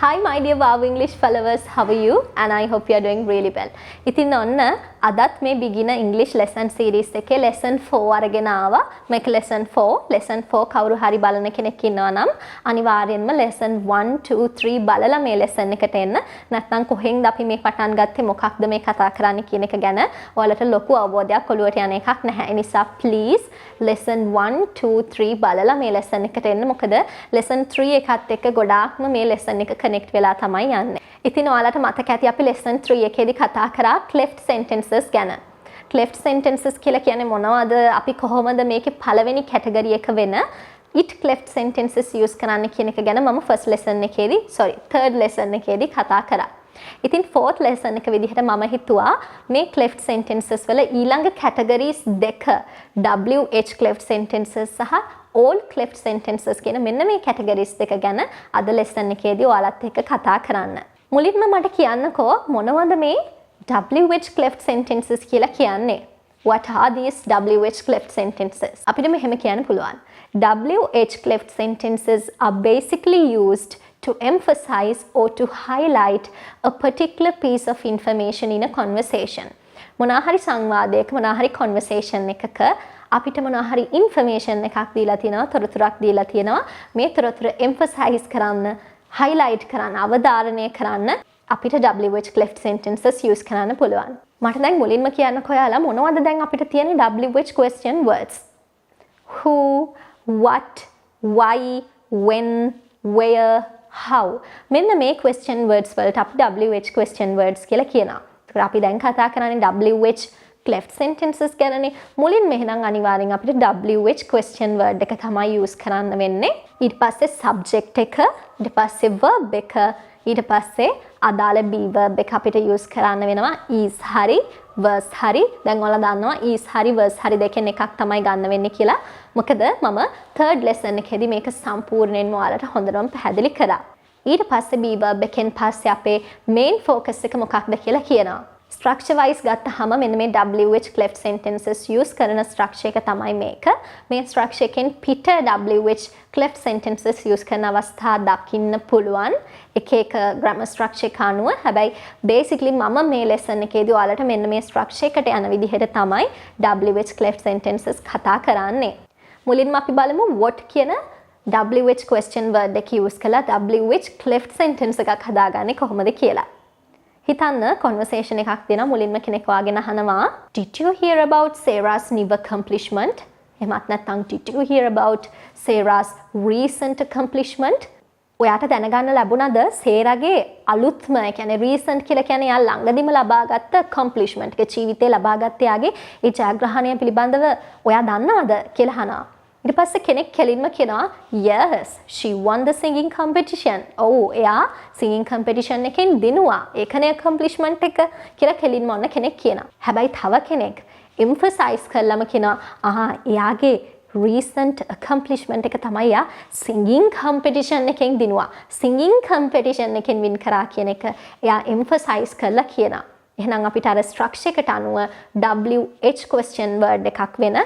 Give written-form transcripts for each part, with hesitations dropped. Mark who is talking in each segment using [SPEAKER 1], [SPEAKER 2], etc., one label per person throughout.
[SPEAKER 1] Hi my dear Wow English followers, how are you? And I hope you are doing really well. ඉතින් ඔන්න අදත් මේ beginner English lesson series එකේ lesson 4 අරගෙන ආවා. මේක lesson 4 කවුරු හරි බලන කෙනෙක් ඉන්නවා නම් අනිවාර්යෙන්ම lesson 1 2 3 බලලා මේ lesson එකට එන්න. නැත්නම් කොහෙන්ද අපි මේ පටන් ගත්තේ මොකක්ද මේ කතා කරන්නේ කියන එක ගැන ඔයාලට ලොකු අවබෝධයක් ඔළුවට යන එකක් නැහැ. ඒ නිසා please lesson 1 2 3 බලලා මේ lesson එකට එන්න. මොකද lesson 3 එකත් එක්ක ගොඩාක්ම මේ lesson එක connect වෙලා තමයි යන්නේ. ඉතින් ඔයාලට මතක ඇති අපි lesson 3 එකේදී කතා කරා cleft sentences ගැන. cleft sentences කියලා කියන්නේ මොනවද? අපි කොහොමද මේකේ පළවෙනි category එක වෙන it cleft sentences use කරන්න කියන එක ගැන මම third lesson එකේදී කතා කරා. ඉතින් fourth lesson එක විදිහට මම හිතුවා මේ cleft sentences වල ඊළඟ categories දෙක WH cleft sentences සහ all cleft sentences කියන මෙන්න මේ categories දෙක ගැන අද lesson එකේදී ඔයාලත් එක්ක කතා කරන්න. මුලින්ම මට කියන්නකෝ මොනවද මේ WH cleft sentences කියලා කියන්නේ? What are these WH cleft sentences? අපිට මෙහෙම කියන්න පුළුවන්. WH cleft sentences are basically used to emphasize or to highlight a particular piece of information in a conversation. මොනවා හරි සංවාදයක මොනවා හරි conversation එකක අපිට මොනවා හරි information එකක් දීලා තියෙනවා, තොරතුරක් දීලා තියෙනවා. මේ තොරතුර emphasize කරන්න, highlight කරන්න, අවධාරණය කරන්න අපිට WH cleft sentences use කරන්න පුළුවන්. මට දැන් මුලින්ම කියන්නකෝ ඔයාලා මොනවද දැන් අපිට තියෙන WH question words? Who, what, why, when, where, how. මෙන්න මේ question words වලට අපි WH question words කියලා කියනවා. ඒකට අපි දැන් කතා කරන්නේ WH cleft sentences ගැනනේ. මුලින්ම එහෙනම් අනිවාර්යෙන් අපිට WH question word එක තමයි use කරන්න වෙන්නේ. ඊට පස්සේ subject එක, ඊට පස්සේ verb එක, ඊට පස්සේ අදාළ be verb එක අපිට use කරන්න වෙනවා. is හරි, was හරි. දැන් ඔයාලා දන්නවා is හරි, was හරි දෙකෙන් එකක් තමයි ගන්න වෙන්නේ කියලා. මොකද මම third lesson එකේදී මේක සම්පූර්ණයෙන්ම ඔයාලට හොඳටම පැහැදිලි කරා. ඊට පස්සේ be verb එකෙන් පස්සේ අපේ main focus එක මොකක්ද කියලා කියනවා. Structure wise ගත්තහම මෙන්න මේ WH cleft sentences use කරන structure එක තමයි මේක. මේ structure එකෙන් පිට WH cleft sentences use කරන අවස්ථා දකින්න පුළුවන්. එක grammar structure එක අනුව. හැබැයි basically මම මේ lesson එකේදී ඔයාලට මෙන්න මේ structure එකට යන විදිහට තමයි WH cleft sentences කතා කරන්නේ. මුලින්ම අපි බලමු what කියන WH question word එක use කළා WH cleft sentence එකක් හදාගන්නේ කොහොමද කියලා. හිතන්න conversation එකක් දෙනවා මුලින්ම කෙනෙක් වාගෙන අහනවා Did you hear about Sarah's new accomplishment? එහෙමත් නැත්නම් Did you hear about Sarah's recent accomplishment? ඔයාට දැනගන්න ලැබුණාද සේරාගේ අලුත්ම ඒ කියන්නේ recent කියලා කියන්නේ යා ළඟදිම ලබාගත්ත accomplishment එක ජීවිතේ ලබාගත්ත යාගේ ඒ ජයග්‍රහණය පිළිබඳව ඔයා දන්නවද කියලා අහනවා. ඊට පස්සේ කෙනෙක් කෙලින්ම කියනවා yes she won the singing competition. එයා singing competition එකෙන් දිනුවා. ඒකනේ accomplishment එක කියලා කෙලින්ම ඔන්න කෙනෙක් කියනවා. හැබැයි තව කෙනෙක් emphasize කළාම කියනවා එයාගේ recent accomplishment එක තමයි එයා singing competition එකෙන් දිනුවා. singing competition එකෙන් win කරා කියන එක එයා emphasize කරලා කියනවා. එහෙනම් අපිට අර structure එකට අනුව WH question word එකක් වෙන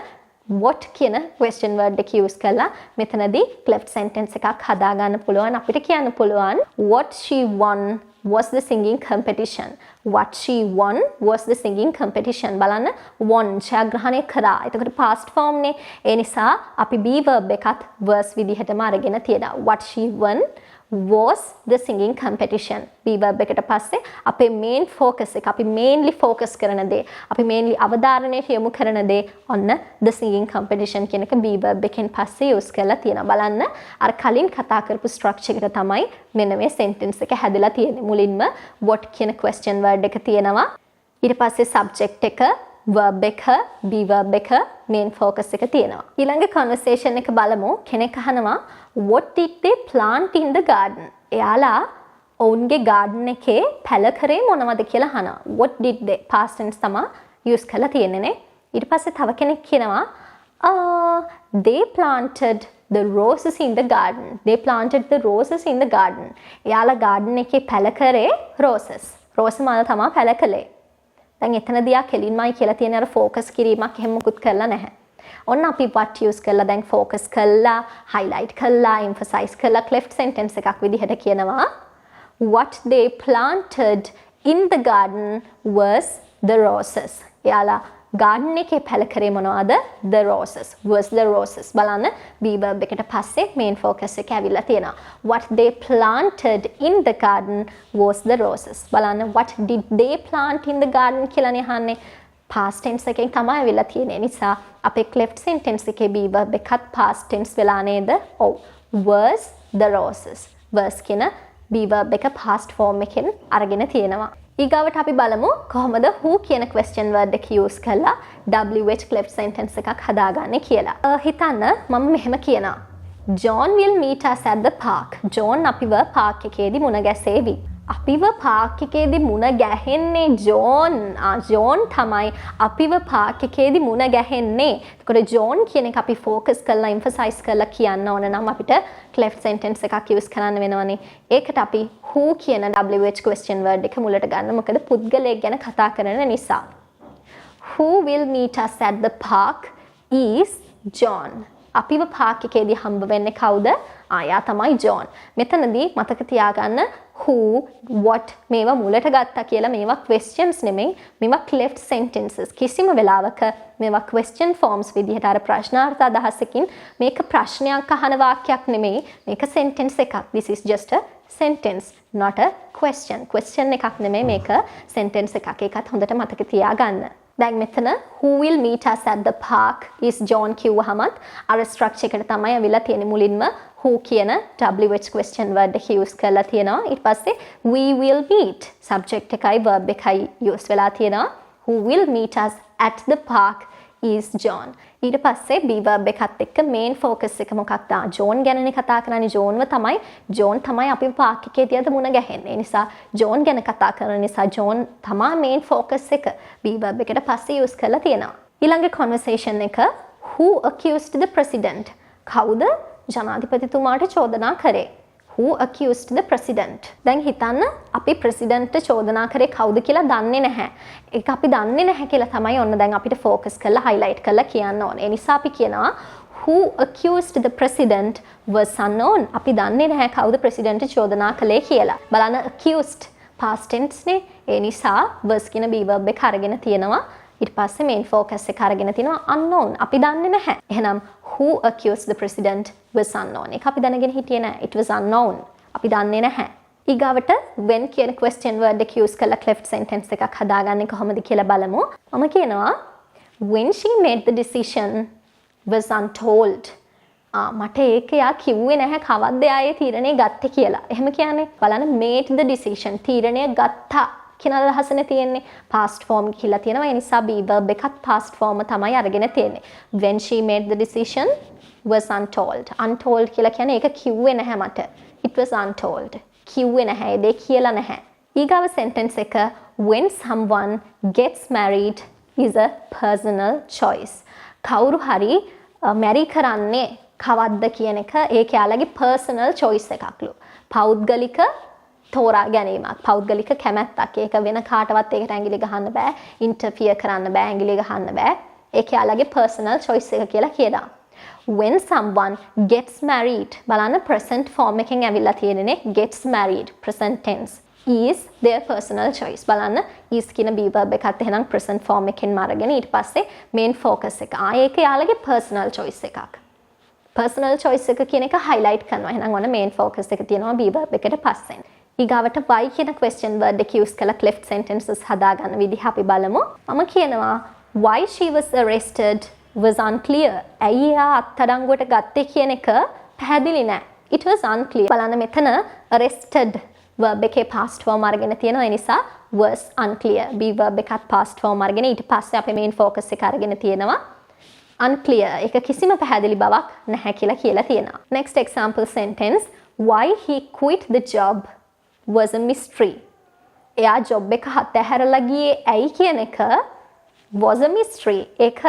[SPEAKER 1] what කියන question word එක use කරලා මෙතනදී cleft sentence එකක් හදා ගන්න පුළුවන්. අපිට කියන්න පුළුවන් what she won was the singing competition. What she won was the singing competition. බලන්න won ජයග්‍රහණය කරා. එතකොට past form නේ. ඒ නිසා අපි be verb එකත් was විදිහටම අරගෙන තියෙනවා. What she won was the singing competition. be verb එකට පස්සේ අපේ main focus එක අපි mainly focus කරන දේ අපි mainly අවධාරණයට යොමු කරන දේ ඔන්න the singing competition කියන එක be verb එකෙන් පස්සේ use කරලා තියෙනවා. බලන්න අර කලින් කතා කරපු structure එකට තමයි මෙන්න මේ sentence එක හැදලා තියෙන්නේ. මුලින්ම what කියන question word එක තියෙනවා. ඊට පස්සේ subject එක verb එක be verb එක main focus එක තියෙනවා. ඊළඟ conversation එක බලමු. කෙනෙක් අහනවා what did they plant in the garden? එයාලා ඔවුන්ගේ garden එකේ පැල කරේ මොනවද කියලා අහනවා. what did they past tense තමයි use කරලා තියෙන්නේ නේ. ඊට පස්සේ තව කෙනෙක් කියනවා they planted the roses in the garden. They planted the roses in the garden. එයාලා garden එකේ පැල කරේ roses. rose මල් තමයි පැල කළේ. දැන් එතනදී ආ කෙලින්මයි කියලා තියෙන අර focus කිරීමක් එහෙම මුකුත් කරලා නැහැ. ඔන්න අපි what use කළා දැන් focus කළා, highlight කළා, emphasize කළා cleft sentence එකක් විදිහට කියනවා what they planted in the garden was the roses. එයාලා garden එකේ පැල කරේ මොනවද? the roses. was the roses. බලන්න be verb එකට පස්සේ main focus එක ඇවිල්ලා තියෙනවා. what they planted in the garden was the roses. බලන්න what did they plant in the garden කියලානේ අහන්නේ. past tense එකෙන් තමයි ඇවිල්ලා තියෙන්නේ. නිසා අපේ cleft sentence එකේ be verb එකත් past tense වෙලා නේද? ඔව්. was the roses. was කියන be verb එක past form එකෙන් අරගෙන තියෙනවා. ඊගාවට අපි බලමු කොහොමද who කියන question word එක use කරලා WH cleft sentence එකක් හදාගන්නේ කියලා. හිතන්න මම මෙහෙම කියනවා. John will meet us at the park. John අපිව park එකේදී මුණ ගැසේවි. අපිව park එකේදී මුණ ගැහෙන්නේ John. John තමයි අපිව park එකේදී මුණ ගැහෙන්නේ. එතකොට John කියන එක අපි focus කරලා emphasize කරලා කියන්න ඕන නම් අපිට cleft sentence එකක් use කරන්න වෙනවනේ. ඒකට අපි who කියන WH question word එක මුලට ගන්න. මොකද පුද්ගලයෙක් ගැන කතා කරන නිසා. Who will meet us at the park is John. අපිව park එකේදී හම්බ වෙන්නේ කවුද? යා තමයි John. මෙතනදී මතක තියාගන්න who, what මේවා මුලට ගත්තා කියලා මේවා questions නෙමෙයි. මේවා cleft sentences. කිසිම වෙලාවක මේවා question forms විදිහට අර ප්‍රශ්නාර්ථ අදහසකින් මේක ප්‍රශ්නයක් අහන වාක්‍යයක් නෙමෙයි. මේක sentence එකක්. This is just a sentence, not a question. Question එකක් නෙමෙයි මේක sentence එකක්. ඒකත් හොඳට මතක තියාගන්න. දැන් මෙතන who will meet us at the park is John කිව්වහමත් අර structure එකට තමයි අවිලා තියෙන්නේ. මුලින්ම who කියන WH question word එක use කරලා තියෙනවා. ඊට පස්සේ we will meet subject එකයි verb එකයි use වෙලා තියෙනවා. who will meet us at the park is John. ඊට පස්සේ be verb එකත් එක්ක main focus එක මොකක්ද? John ගැනනේ කතා කරන්නේ. John තමයි අපි park එකේදී අද මුණ ගැහෙන්නේ. ඒ නිසා John ගැන කතා කරන නිසා John තමයි main focus එක. be verb එකට පස්සේ use කරලා තියෙනවා. ඊළඟ conversation එක who accused the president? කවුද ජනාධිපතිතුමාට චෝදනා කරේ? Who accused the president? දැන් හිතන්න අපි president චෝදනා කරේ කවුද කියලා දන්නේ නැහැ. ඒක අපි දන්නේ නැහැ කියලා තමයි ඔන්න දැන් අපිට focus කරලා highlight කරලා කියන්න ඕනේ. ඒ නිසා අපි කියනවා who accused the president was unknown. අපි දන්නේ නැහැ කවුද president චෝදනා කළේ කියලා. බලන්න accused past tense නේ. ඒ නිසා was කියන be verb එක අරගෙන තියෙනවා. ඊට පස්සේ main focus එක අරගෙන තිනවා unknown. අපි දන්නේ නැහැ. එහෙනම් who accused the president was unknown. ඒක අපි දැනගෙන හිටියේ නැහැ. It was unknown. අපි දන්නේ නැහැ. ඊගාවට when කියන question word එක use කරලා cleft sentence එකක් හදාගන්නේ කොහොමද කියලා බලමු. මම කියනවා when she made the decision was untold. මට ඒක යා කිව්වේ නැහැ කවද්ද ආයේ තීරණය ගත්තේ කියලා. එහෙම කියන්නේ බලන්න made the decision තීරණය ගත්තා කියන අදහසනේ තියෙන්නේ. past form කියලා තියෙනවා. ඒ නිසා be verb එකත් past form තමයි අරගෙන තියෙන්නේ. when she made the decision was untold. untold කියලා කියන්නේ ඒක කිව්වේ නැහැ මට. it was untold. කිව්වේ නැහැ. ඒ කියලා නැහැ. ඊගාව sentence එක when someone gets married is a personal choice. කවුරු හරි marry කරන්නේ කවද්ද කියන එක ඒක යාළගේ personal choice එකක්ලු. පෞද්ගලික තෝරා ගැනීමක්. පෞද්ගලික කැමැත්තක්. ඒක වෙන කාටවත් ඒකට ඇඟිලි ගහන්න බෑ. ඉන්ටර්ෆියර් කරන්න බෑ. ඇඟිලි ගහන්න බෑ. ඒක යාළගේ personal choice එක කියලා කියනවා. when someone gets married බලන්න present form එකෙන් ඇවිල්ලා තියෙන්නේ gets married present tense is their personal choice. බලන්න is කියන be verb එකත් එහෙනම් present form එකෙන් අරගෙන ඊට පස්සේ main focus එක. ඒක යාළගේ personal choice එකක්. personal choice එක කියන එක highlight කරනවා. එහෙනම් ඔන්න main focus එක තියෙනවා be verb එකට පස්සෙන්. ඊගාවට why කියන question word එක use කරලා cleft sentences හදාගන්න විදිහ අපි බලමු. මම කියනවා why she was arrested was unclear. ඇයි එයා අත්අඩංගුවට ගත්තේ කියන එක පැහැදිලි නෑ. It was unclear. බලන්න මෙතන arrested verb එකේ past form අරගෙන තියෙනවා. ඒ නිසා was unclear. be verb එකත් past form අරගෙන ඊට පස්සේ අපේ main focus එක අරගෙන තියෙනවා unclear. ඒක කිසිම පැහැදිලි බවක් නැහැ කියලා තියෙනවා. next example sentence why he quit the job was a mystery. එයා job එක අතහැරලා ගියේ ඇයි කියන එක was a mystery. ඒක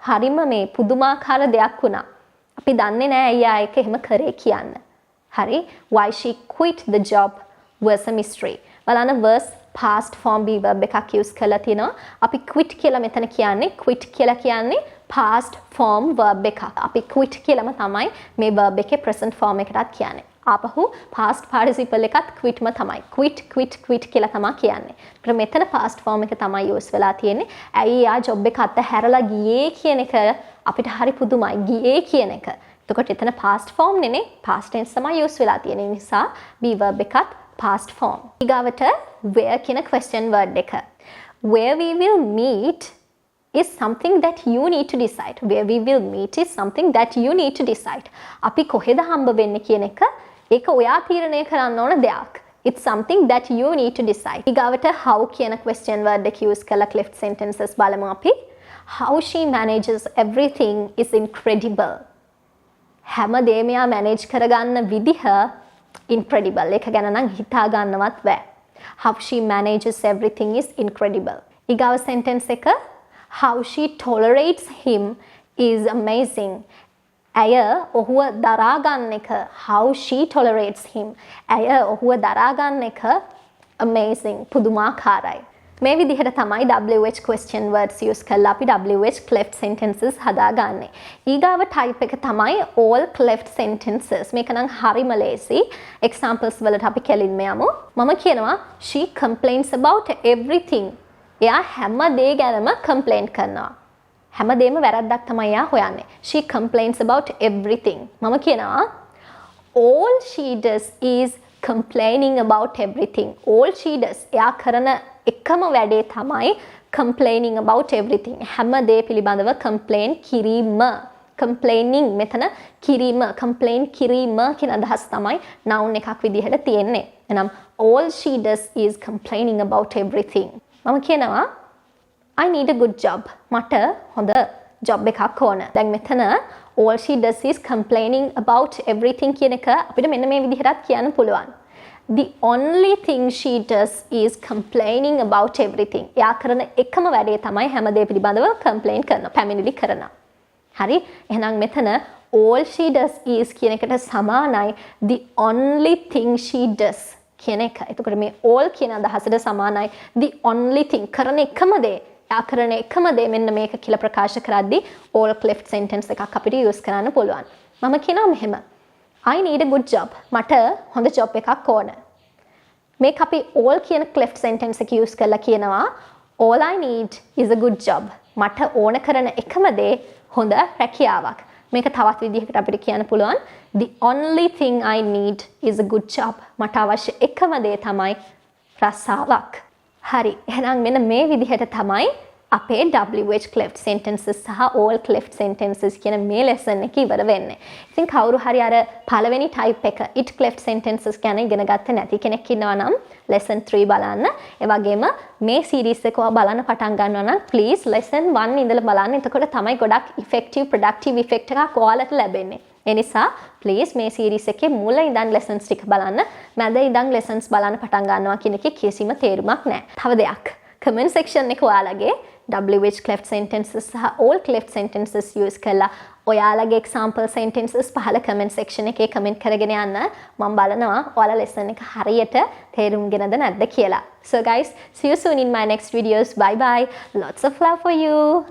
[SPEAKER 1] හරිම මේ පුදුමාකාර දෙයක් වුණා. අපි දන්නේ නැහැ අයියා ඒක එහෙම කරේ කියන්න. හරි? why she quit the job was a mystery. බලන්න was past form be verb එකක් use කරලා තිනවා. අපි quit කියලා මෙතන කියන්නේ quit කියලා කියන්නේ past form verb එකක්. අපි quit කියලාම තමයි මේ verb එකේ present form එකටත් කියන්නේ. ආපහු past participle එකත් quitම තමයි. quit කියලා තමයි කියන්නේ. ඒකට මෙතන past form එක තමයි use වෙලා තියෙන්නේ. ඇයි යා job එක අතහැරලා ගියේ කියන එක අපිට හරි පුදුමයි. ගියේ කියන එක. එතකොට එතන past form නෙනේ past tense තමයි use වෙලා තියෙන නිසා be verb එකත් past form. ඊගාවට where කියන question word එක. Where we will meet is something that you need to decide. Where we will meet is something that you need to decide. අපි කොහෙද හම්බ වෙන්නේ කියන එක ඒක ඔයා තීරණය කරන්න ඕන දෙයක්. It's something that you need to decide. ඊගාවට how කියන question word එක use කරලා cleft sentences බලමු අපි. How she manages everything is incredible. හැම දෙයක්ම යා manage කරගන්න විදිහ incredible. ඒක ගැන නම් හිතා ගන්නවත් බෑ. How she manages everything is incredible. ඊගාව sentence එක How she tolerates him is amazing. ඇය ඔහුව දරා ගන්න එක how she tolerates him. ඇය ඔහුව දරා ගන්න එක amazing පුදුමාකාරයි. මේ විදිහට තමයි WH question words use කරලා අපි WH cleft sentences හදාගන්නේ. ඊගාව type එක තමයි all cleft sentences. මේක නම් හරිම ලේසි. examples වලට අපි කෙලින්ම යමු. මම කියනවා she complains about everything. එයා හැම දේ ගැනම complain කරනවා. හැම දෙයක්ම වැරද්දක් තමයි එයා හොයන්නේ. She complains about everything. මම කියනවා all she does is complaining about everything. All she does. එයා කරන එකම වැඩේ තමයි complaining about everything. හැම දේ පිළිබඳව complain කිරීම. complaining මෙතන කිරීම complain කිරීම කියන අදහස තමයි noun එකක් විදිහට තියෙන්නේ. එහෙනම් all she does is complaining about everything. මම කියනවා I need a good job. මට හොඳ job එකක් ඕන. දැන් මෙතන all she does is complaining about everything කියන එක අපිට මෙන්න මේ විදිහටත් කියන්න පුළුවන්. The only thing she does is complaining about everything. එයා කරන එකම වැඩේ තමයි හැම දේ පිළිබඳව complain කරනවා. පැමිණිලි කරනවා. හරි? එහෙනම් මෙතන all she does is කියන එකට සමානයි the only thing she does. කියන එක. එතකොට මේ all කියන අදහසට සමානයි the only thing කරන එකම දේ. යා කරන එකම දේ මෙන්න මේක කියලා ප්‍රකාශ කරද්දී all cleft sentence එකක් අපිට use කරන්න පුළුවන්. මම කියනවා මෙහෙම. I need a good job. මට හොඳ job එකක් ඕන. මේක අපි all කියන cleft sentence එක use කරලා කියනවා all I need is a good job. මට ඕන කරන එකම දේ හොඳ රැකියාවක්. මේක තවත් විදිහකට අපිට කියන්න පුළුවන් the only thing I need is a good job. මට අවශ්‍ය එකම දේ තමයි රස්සාවක්. හරි. එහෙනම් මෙන්න මේ විදිහට තමයි අපේ WH cleft sentences සහ all cleft sentences කියන මේ lesson එක ඉවර වෙන්නේ. ඉතින් කවුරු හරි අර පළවෙනි type එක it cleft sentences ගැන ඉගෙන ගත්තේ නැති කෙනෙක් ඉන්නවා නම් lesson 3 බලන්න. ඒ වගේම මේ series එක ඔයා බලන්න පටන් ගන්නවා නම් please lesson 1 ඉඳලා බලන්න. එතකොට තමයි ගොඩක් effective productive effect එකක් ඔයාලට ලැබෙන්නේ. ඒ නිසා please මේ series එකේ මුල ඉඳන් lessons ටික බලන්න. මැද ඉඳන් lessons බලන්න පටන් ගන්නවා කියන එකේ කිසිම තේරුමක් නැහැ. තව දෙයක්. comment section එක ඔයාලගේ WH cleft sentences සහ all cleft sentences use කරලා ඔයාලගේ example sentences පහළ comment section එකේ comment කරගෙන යන්න. මම බලනවා ඔයාලා lesson එක හරියට තේරුම්ගෙනද නැද්ද කියලා. So guys, see you soon in my next videos. Bye bye. Lots of love for you.